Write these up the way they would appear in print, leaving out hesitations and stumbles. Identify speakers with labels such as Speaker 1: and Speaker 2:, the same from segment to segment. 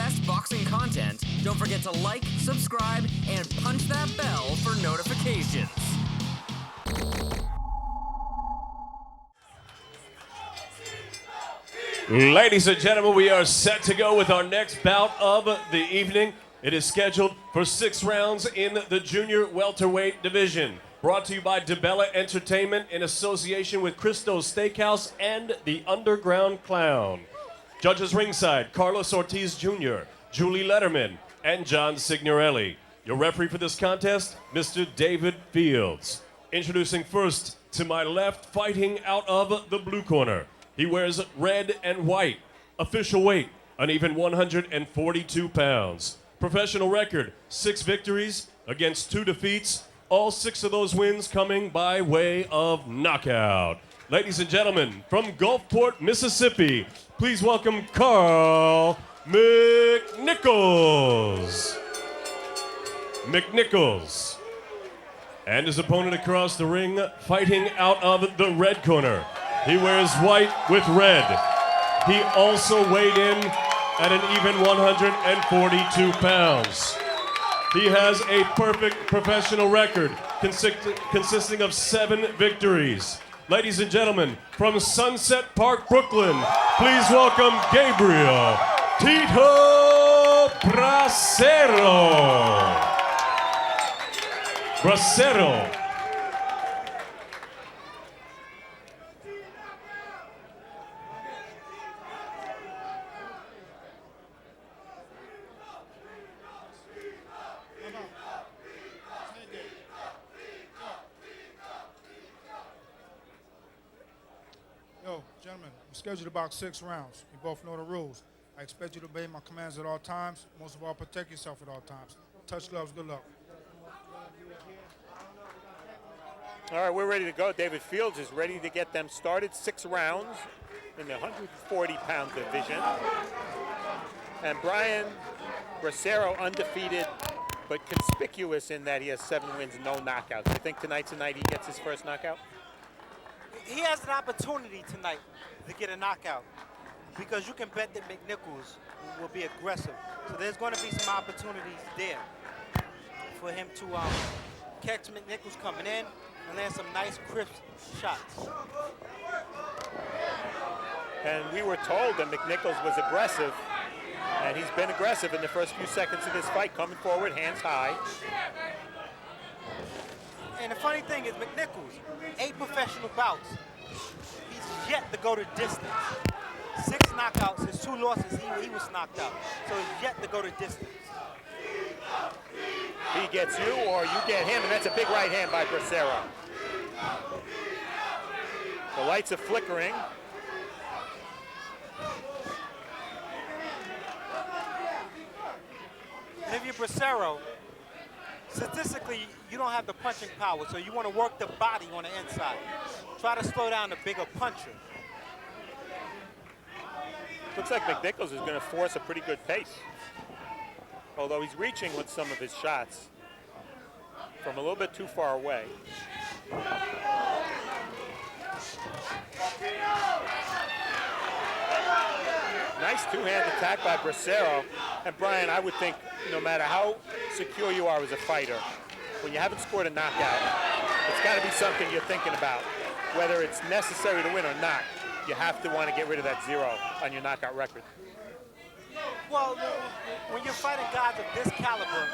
Speaker 1: best boxing content, don't forget to like, subscribe, and punch that bell for notifications.
Speaker 2: Ladies and gentlemen, we are set to go with our next bout of the evening. It is scheduled for 6 rounds in the junior welterweight division. Brought to you by DiBella Entertainment in association with Cristo's Steakhouse and the Underground Clown. Judges ringside, Carlos Ortiz Jr., Julie Letterman, and John Signorelli. Your referee for this contest, Mr. David Fields. Introducing first, to my left, fighting out of the blue corner. He wears red and white. Official weight, an even 142 pounds. Professional record, 6 victories against 2 defeats. All 6 of those wins coming by way of knockout. Ladies and gentlemen, from Gulfport, Mississippi, please welcome Carl McNickles. And his opponent across the ring, fighting out of the red corner. He wears white with red. He also weighed in at an even 142 pounds. He has a perfect professional record consisting of 7 victories. Ladies and gentlemen, from Sunset Park, Brooklyn, please welcome GABRIEL Tito Bracero.
Speaker 3: Gentlemen, I'm scheduled about 6 rounds. You both know the rules. I expect you to obey my commands at all times. Most of all, protect yourself at all times. Touch gloves, good luck.
Speaker 4: All right, we're ready to go. David Fields is ready to get them started. 6 rounds in the 140-pound division. And Brian Bracero undefeated, but conspicuous in that he has 7 wins, no knockouts. I think tonight's the night he gets his first knockout.
Speaker 5: He has an opportunity tonight to get a knockout because you can bet that McNickles will be aggressive. So there's going to be some opportunities there for him to catch McNickles coming in and land some nice crisp shots.
Speaker 4: And we were told that McNickles was aggressive, and he's been aggressive in the first few seconds of this fight, coming forward, hands high.
Speaker 5: And the funny thing is, McNickles, 8 professional bouts. He's yet to go to distance. 6 knockouts, his 2 losses, he was knocked out. So he's yet to go to distance.
Speaker 4: He gets you or you get him, and that's a big right hand by Bracero. The lights are flickering.
Speaker 5: And if you're Bracero, statistically, you don't have the punching power, so you want to work the body on the inside. Try to slow down the bigger puncher.
Speaker 4: Looks like McNickles is going to force a pretty good pace. Although he's reaching with some of his shots from a little bit too far away. Nice 2-hand attack by Bracero. And Brian, I would think no matter how secure you are as a fighter, when you haven't scored a knockout, it's got to be something you're thinking about. Whether it's necessary to win or not, you have to want to get rid of that 0 on your knockout record.
Speaker 5: Well, when you're fighting guys of this caliber,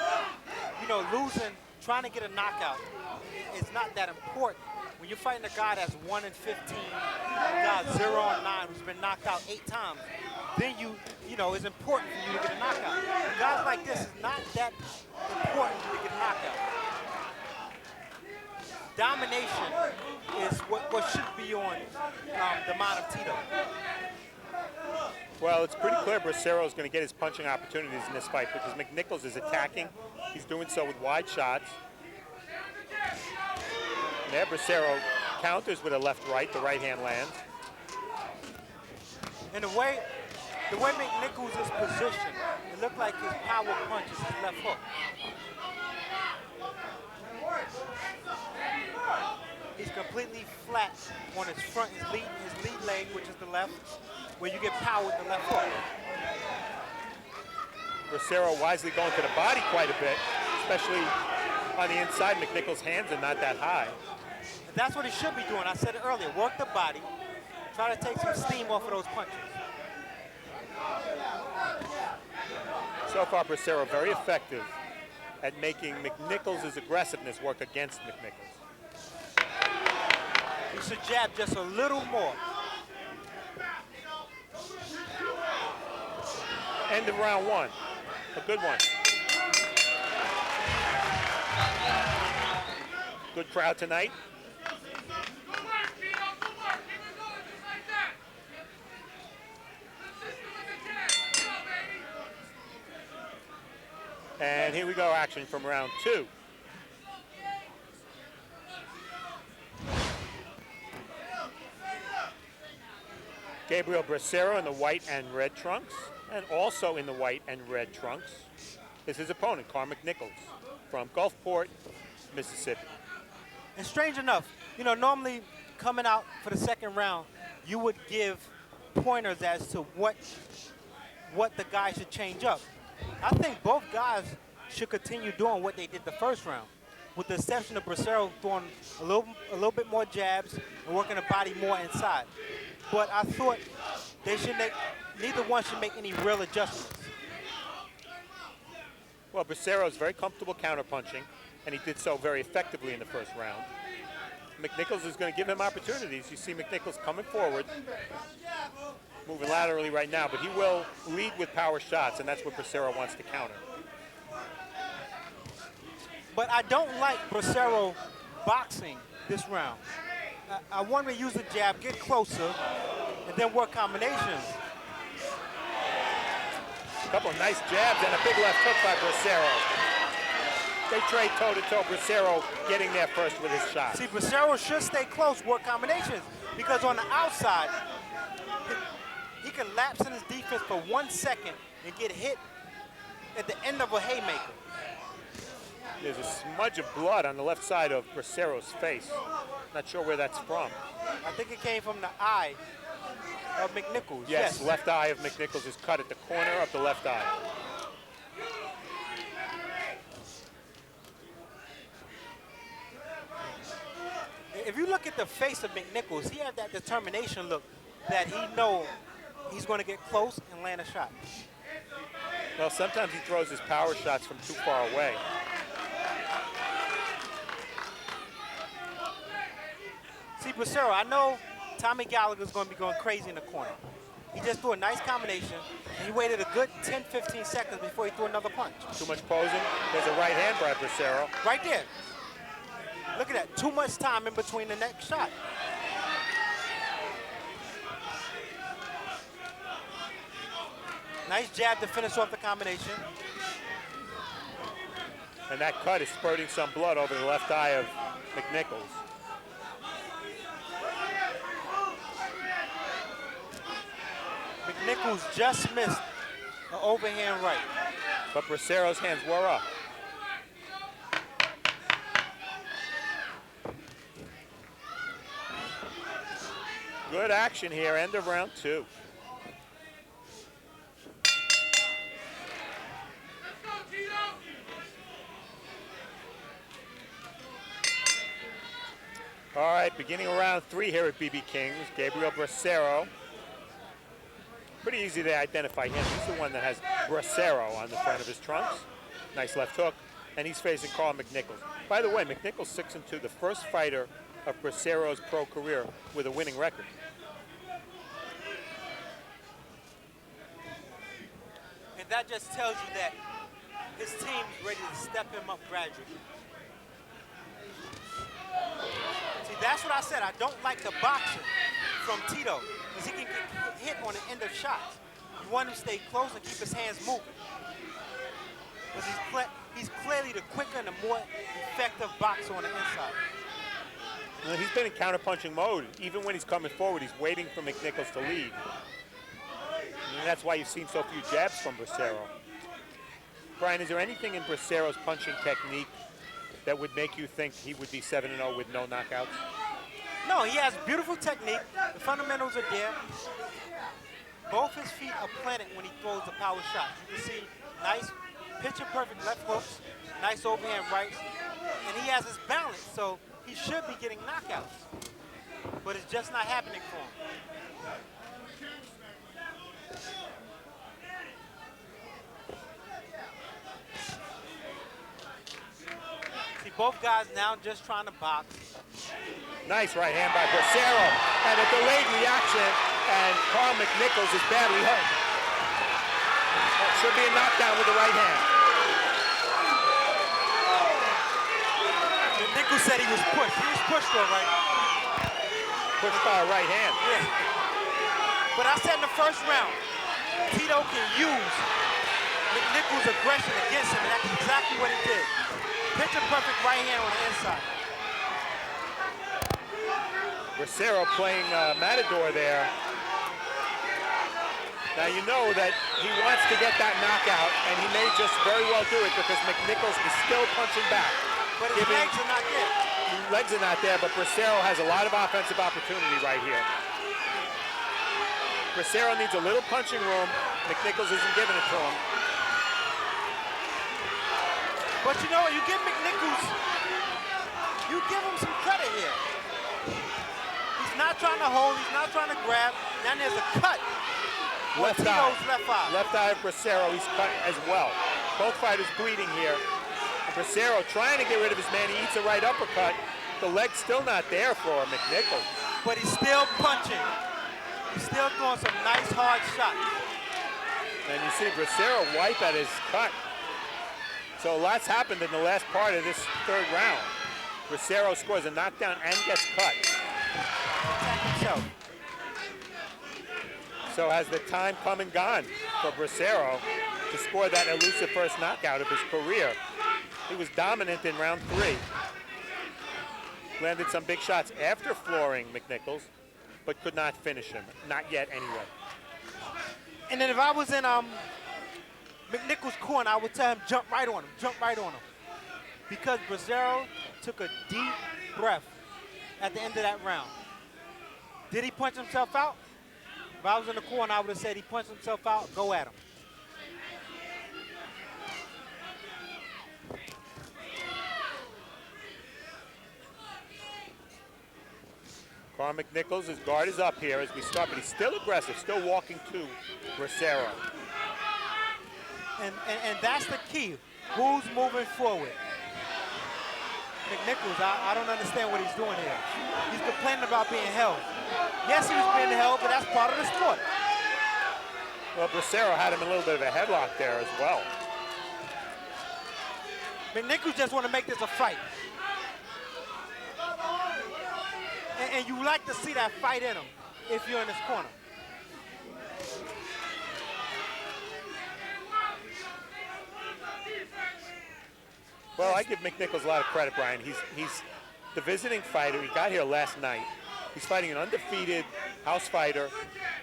Speaker 5: you know, losing, trying to get a knockout is not that important. When you're fighting a guy that's 1 in 15, a guy 0 and 9 who's been knocked out 8 times, then you know, it's important for you to get a knockout. Guys like this is not that important to get a knockout. Domination is what should be on the mind of Tito.
Speaker 4: Well, it's pretty clear Bracero is going to get his punching opportunities in this fight because McNickles is attacking. He's doing so with wide shots. And there, Bracero counters with a left-right. The right hand lands.
Speaker 5: And the way McNickles is positioned, it looked like his power punch is his left hook. He's completely flat on his front, his lead leg, which is the left, where you get power with the left hook.
Speaker 4: Bracero wisely going to the body quite a bit, especially on the inside. McNickles' hands are not that high.
Speaker 5: And that's what he should be doing. I said it earlier. Work the body. Try to take some steam off of those punches.
Speaker 4: So far, Bracero very effective at making McNickles' aggressiveness work against McNickles.
Speaker 5: He should jab just a little more.
Speaker 4: End of round one. A good one. Good crowd tonight. And here we go, action from round two. Gabriel Bracero in the white and red trunks, and also in the white and red trunks is his opponent, Carl McNickles, from Gulfport, Mississippi.
Speaker 5: And strange enough, you know, normally coming out for the second round, you would give pointers as to what the guy should change up. I think both guys should continue doing what they did the first round, with the exception of Bracero throwing a little bit more jabs and working the body more inside. But I thought they should neither one should make any real adjustments.
Speaker 4: Well, Bracero is very comfortable counterpunching, and he did so very effectively in the first round. McNickles is going to give him opportunities. You see McNickles coming forward, moving laterally right now, but he will lead with power shots, and that's what Bracero wants to counter.
Speaker 5: But I don't like Bracero boxing this round. I want him to use the jab, get closer, and then work combinations.
Speaker 4: A couple of nice jabs and a big left hook by Bracero. They trade toe-to-toe, Bracero getting there first with his shot.
Speaker 5: See, Bracero should stay close, work combinations, because on the outside, he can lapse in his defense for 1 second and get hit at the end of a haymaker.
Speaker 4: There's a smudge of blood on the left side of Bracero's face. Not sure where that's from.
Speaker 5: I think it came from the eye of McNickles.
Speaker 4: Yes, left eye of McNickles is cut at the corner of the left eye.
Speaker 5: If you look at the face of McNickles, he had that determination look that he knows he's going to get close and land a shot.
Speaker 4: Well, sometimes he throws his power shots from too far away.
Speaker 5: See, Bracero, I know Tommy Gallagher's going to be going crazy in the corner. He just threw a nice combination, and he waited a good 10, 15 seconds before he threw another punch.
Speaker 4: Too much posing. There's a right hand by Bracero.
Speaker 5: Right there. Look at that. Too much time in between the next shot. Nice jab to finish off the combination.
Speaker 4: And that cut is spurting some blood over the left eye of McNickles.
Speaker 5: McNickles just missed the overhand right.
Speaker 4: But Bracero's hands were up. Good action here, end of round two. All right, beginning of round three here at BB King's, Gabriel Bracero. Pretty easy to identify him. He's the one that has Bracero on the front of his trunks. Nice left hook, and he's facing Carl McNickles. By the way, McNickles 6-2, the first fighter of Bracero's pro career with a winning record.
Speaker 5: And that just tells you that his team is ready to step him up gradually. See, that's what I said. I don't like the boxing from Tito, because he can get hit on the end of shots. You want him to stay close and keep his hands moving. Because he's clearly the quicker and the more effective boxer on the inside.
Speaker 4: Well, he's been in counterpunching mode. Even when he's coming forward, he's waiting for McNickles to lead. And that's why you've seen so few jabs from Bracero. Brian, is there anything in Bracero's punching technique that would make you think he would be 7-0 with no knockouts?
Speaker 5: No, he has beautiful technique. The fundamentals are there. Both his feet are planted when he throws the power shots. You can see nice picture-perfect left hooks, nice overhand rights, and he has his balance, so he should be getting knockouts. But it's just not happening for him. See, both guys now just trying to box.
Speaker 4: Nice right hand by Bracero, and a delayed reaction, and Carl McNickles is badly hurt. That should be a knockdown with the right hand.
Speaker 5: McNickles said he was pushed. He was pushed all right.
Speaker 4: Pushed by a right hand.
Speaker 5: Yeah. But I said in the first round, Tito can use McNickles' aggression against him, and that's exactly what he did. Picture perfect right hand on the inside.
Speaker 4: Bracero playing Matador there. Now you know that he wants to get that knockout, and he may just very well do it because McNickles is still punching back.
Speaker 5: But his legs are not there.
Speaker 4: Legs are not there, but Bracero has a lot of offensive opportunity right here. Bracero needs a little punching room. McNickles isn't giving it to him.
Speaker 5: But you know what, you give McNickles, you give him some credit here. He's not trying to hold, he's not trying to grab. Then there's a cut.
Speaker 4: Left
Speaker 5: Tito's
Speaker 4: eye.
Speaker 5: left eye.
Speaker 4: Left eye of Bracero, he's cut as well. Both fighters bleeding here. Bracero trying to get rid of his man, he eats a right uppercut. The leg's still not there for McNickles.
Speaker 5: But he's still punching. He's still throwing some nice hard shots.
Speaker 4: And you see Bracero wipe at his cut. So a lot's happened in the last part of this third round. Bracero scores a knockdown and gets cut. So has the time come and gone for Bracero to score that elusive first knockout of his career? He was dominant in round 3. Landed some big shots after flooring McNickles, but could not finish him. Not yet, anyway.
Speaker 5: And then if I was in McNickles' corner, I would tell him, jump right on him, jump right on him. Because Bracero took a deep breath at the end of that round. Did he punch himself out? If I was in the corner, I would have said he punched himself out, go at him.
Speaker 4: Carl McNickles, his guard is up here as we start, but he's still aggressive, still walking to Bracero.
Speaker 5: And that's the key. Who's moving forward? McNickles, I don't understand what he's doing here. He's complaining about being held. Yes, he was being held, but that's part of the sport.
Speaker 4: Well, Bracero had him in a little bit of a headlock there as well.
Speaker 5: McNickles just want to make this a fight. And you like to see that fight in him if you're in his corner.
Speaker 4: Well, I give McNickles a lot of credit, Brian. He's the visiting fighter. He got here last night. He's fighting an undefeated house fighter.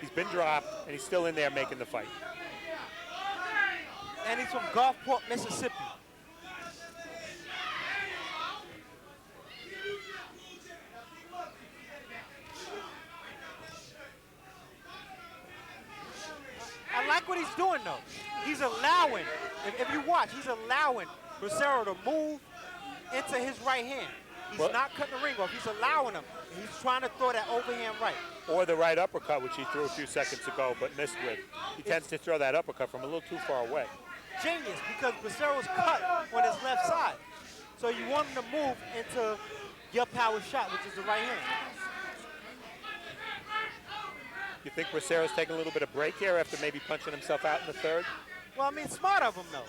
Speaker 4: He's been dropped, and he's still in there making the fight.
Speaker 5: And he's from Gulfport, Mississippi. I like what he's doing, though. He's allowing, if you watch, he's allowing Bracero to move into his right hand. He's not cutting the ring off. He's allowing him. He's trying to throw that overhand right.
Speaker 4: Or the right uppercut, which he threw a few seconds ago but missed with. He tends to throw that uppercut from a little too far away.
Speaker 5: Genius, because Bracero's cut on his left side. So you want him to move into your power shot, which is the right hand.
Speaker 4: You think Bracero's taking a little bit of break here after maybe punching himself out in the third?
Speaker 5: Well, I mean, smart of him, though.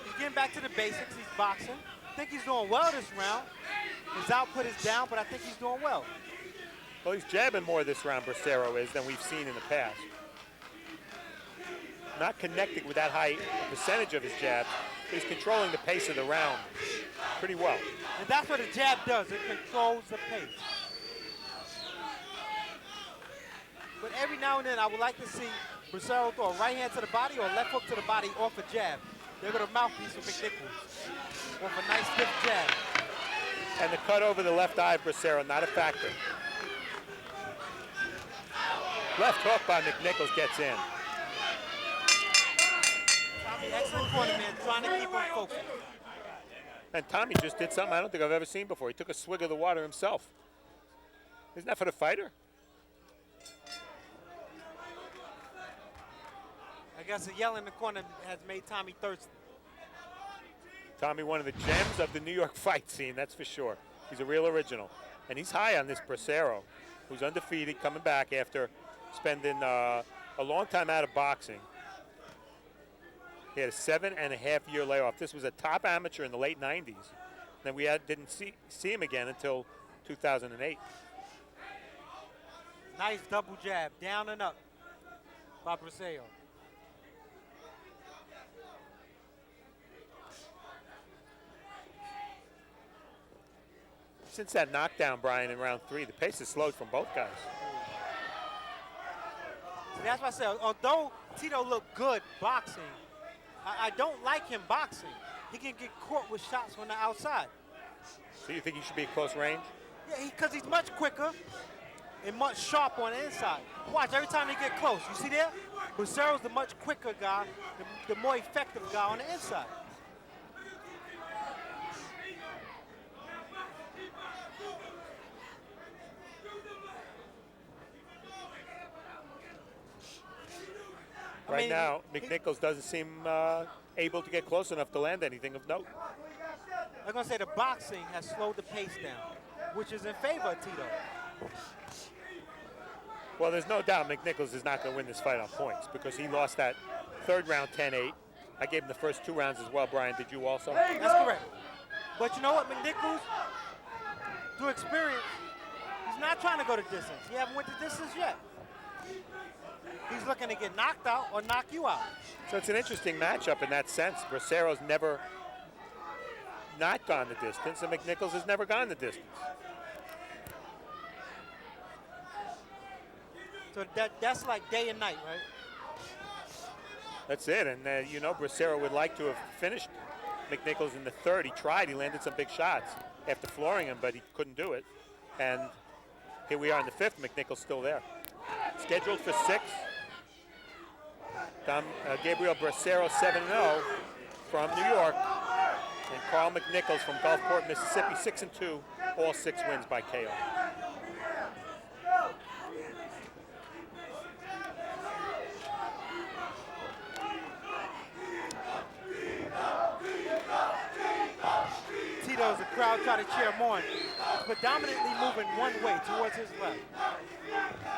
Speaker 5: He's getting back to the basics. He's boxing. I think he's doing well this round. His output is down, but I think he's doing well.
Speaker 4: Well, he's jabbing more this round, Bracero is, than we've seen in the past. Not connecting with that high percentage of his jab, but he's controlling the pace of the round pretty well.
Speaker 5: And that's what a jab does. It controls the pace. But every now and then, I would like to see Bracero throw a right hand to the body or a left hook to the body off a jab. They're going to mouthpiece for McNickles off a nice stiff jab.
Speaker 4: And the cut over the left eye of Bracero, not a factor. Left hook by McNickles gets in.
Speaker 5: Tommy, excellent corner, man, trying to keep him focused.
Speaker 4: And Tommy just did something I don't think I've ever seen before. He took a swig of the water himself. Isn't that for the fighter?
Speaker 5: I guess the yell in the corner has made Tommy thirsty.
Speaker 4: Tommy, one of the gems of the New York fight scene, that's for sure. He's a real original. And he's high on this Bracero, who's undefeated, coming back after spending a long time out of boxing. He had a 7.5-year layoff. This was a top amateur in the late 90s. Then we didn't see him again until 2008.
Speaker 5: Nice double jab, down and up by Bracero.
Speaker 4: Since that knockdown, Brian, in round 3, the pace has slowed from both guys.
Speaker 5: So that's why I said, although Tito looked good boxing, I don't like him boxing. He can get caught with shots on the outside.
Speaker 4: So you think he should be at close range?
Speaker 5: Yeah, because he's much quicker and much sharper on the inside. Watch, every time he get close, you see that? Bracero's the much quicker guy, the more effective guy on the inside.
Speaker 4: Right now, McNickles doesn't seem able to get close enough to land anything of note.
Speaker 5: I'm going to say the boxing has slowed the pace down, which is in favor of Tito.
Speaker 4: Well, there's no doubt McNickles is not going to win this fight on points because he lost that third round 10-8. I gave him the first 2 rounds as well, Brian. Did you also?
Speaker 5: That's correct. But you know what, McNickles, through experience, he's not trying to go the distance. He haven't went the distance yet. He's looking to get knocked out or knock you out.
Speaker 4: So it's an interesting matchup in that sense. Bracero's never not gone the distance, and McNickles has never gone the distance.
Speaker 5: So that's like day and night, right?
Speaker 4: That's it, and you know Bracero would like to have finished McNickles in the third. He tried, he landed some big shots after flooring him, but he couldn't do it. And here we are in the 5th, McNickles still there. Scheduled for 6. Gabriel Bracero 7-0 from New York. And Carl McNickles from Gulfport, Mississippi, 6-2, all 6 wins by KO.
Speaker 5: Tito's the crowd try to cheer him on. He's predominantly moving one way towards his left.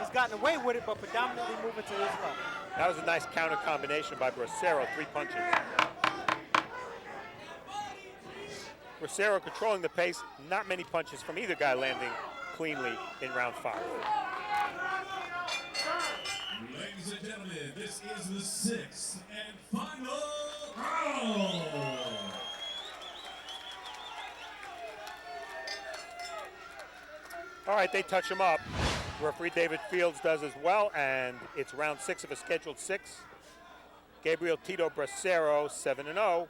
Speaker 5: He's gotten away with it, but predominantly moving to his left.
Speaker 4: That was a nice counter combination by Bracero, 3 punches. Bracero controlling the pace, not many punches from either guy landing cleanly in round 5.
Speaker 6: Ladies and gentlemen, this is the 6th and final round.
Speaker 4: All right, they touch him up. Referee David Fields does as well, and it's round 6 of a scheduled 6. Gabriel Tito Bracero, 7-0.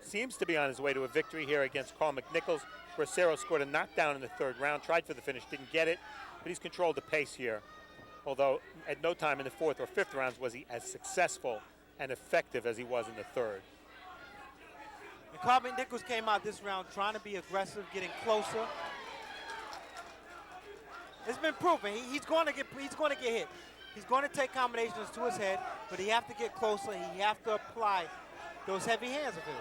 Speaker 4: Seems to be on his way to a victory here against Carl McNickles. Bracero scored a knockdown in the 3rd round, tried for the finish, didn't get it, but he's controlled the pace here. Although at no time in the 4th or 5th rounds was he as successful and effective as he was in the 3rd.
Speaker 5: And Carl McNickles came out this round trying to be aggressive, getting closer. It's been proven. He's going to get hit. He's going to take combinations to his head, but he have to get closer. He have to apply those heavy hands of his.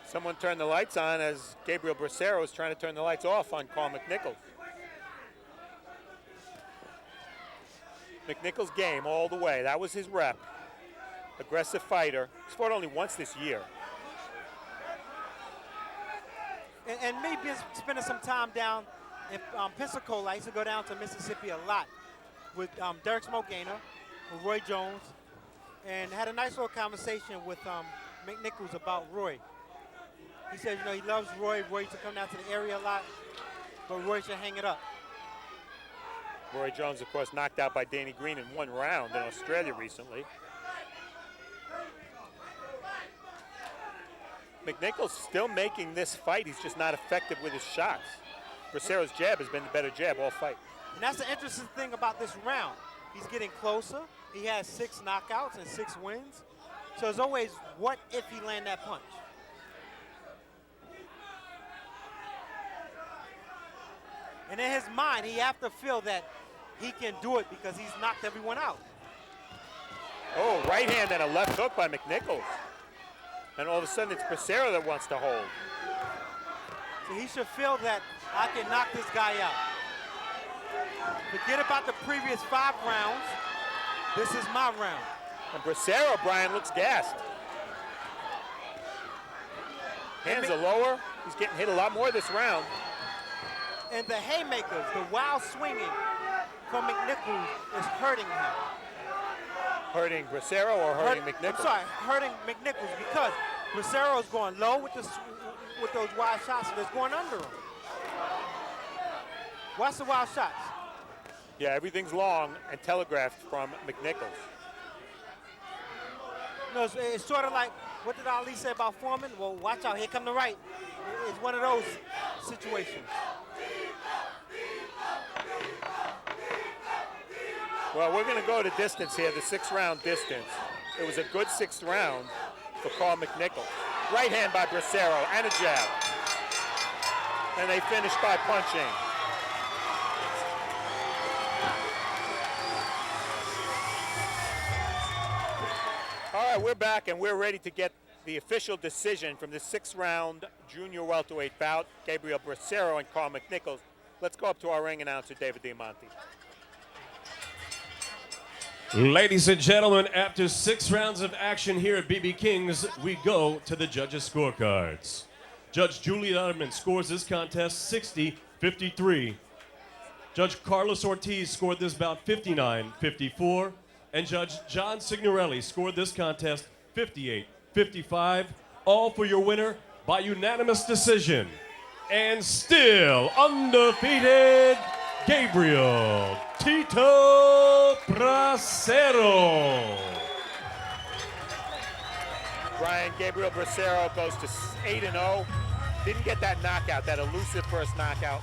Speaker 4: Someone turned the lights on as Gabriel Bracero is trying to turn the lights off on Carl McNickles. McNickles' game all the way. That was his rep. Aggressive fighter. He's fought only once this year.
Speaker 5: And me spending some time down in Pensacola, I used to go down to Mississippi a lot with Derek Smoke Gaynor, with Roy Jones, and had a nice little conversation with McNickles about Roy. He said, you know, he loves Roy. Roy used to come down to the area a lot, but Roy should hang it up.
Speaker 4: Roy Jones, of course, knocked out by Danny Green in 1 round in Australia recently. McNickles still making this fight. He's just not effective with his shots. Bracero's jab has been the better jab all fight.
Speaker 5: And that's the interesting thing about this round. He's getting closer. He has 6 knockouts and 6 wins. So it's always, what if he land that punch? And in his mind, he have to feel that he can do it because he's knocked everyone out.
Speaker 4: Oh, right hand and a left hook by McNickles. And all of a sudden, it's Bracero that wants to hold.
Speaker 5: So he should feel that I can knock this guy out. Forget about the previous 5 rounds. This is my round.
Speaker 4: And Bracero, Brian, looks gassed. Hands are lower. He's getting hit a lot more this round.
Speaker 5: And the haymakers, the wild swinging from McNickles is hurting him.
Speaker 4: Hurting Bracero or hurting McNickles?
Speaker 5: I'm sorry, hurting McNickles because Bracero is going low with those wild shots and it's going under him. Watch the wild shots.
Speaker 4: Yeah, everything's long and telegraphed from McNickles.
Speaker 5: You know, it's sort of like, what did Ali say about Foreman? Well, watch out, here come the right. It's one of those situations.
Speaker 4: Well, we're going to go to distance here, the 6th-round distance. It was a good 6th round for Carl McNickles. Right hand by Bracero and a jab. And they finish by punching. All right, we're back and we're ready to get the official decision from the 6th-round junior welterweight bout, Gabriel Bracero and Carl McNickles. Let's go up to our ring announcer, David Diamante.
Speaker 2: Ladies and gentlemen, after 6 rounds of action here at BB King's, we go to the judges' scorecards. Judge Julie Utterman scores this contest 60-53. Judge Carlos Ortiz scored this bout 59-54. And Judge John Signorelli scored this contest 58-55. All for your winner by unanimous decision. And still undefeated, Gabriel Tito Bracero.
Speaker 4: Brian, Gabriel Bracero goes to 8-0. Didn't get that knockout, that elusive first knockout.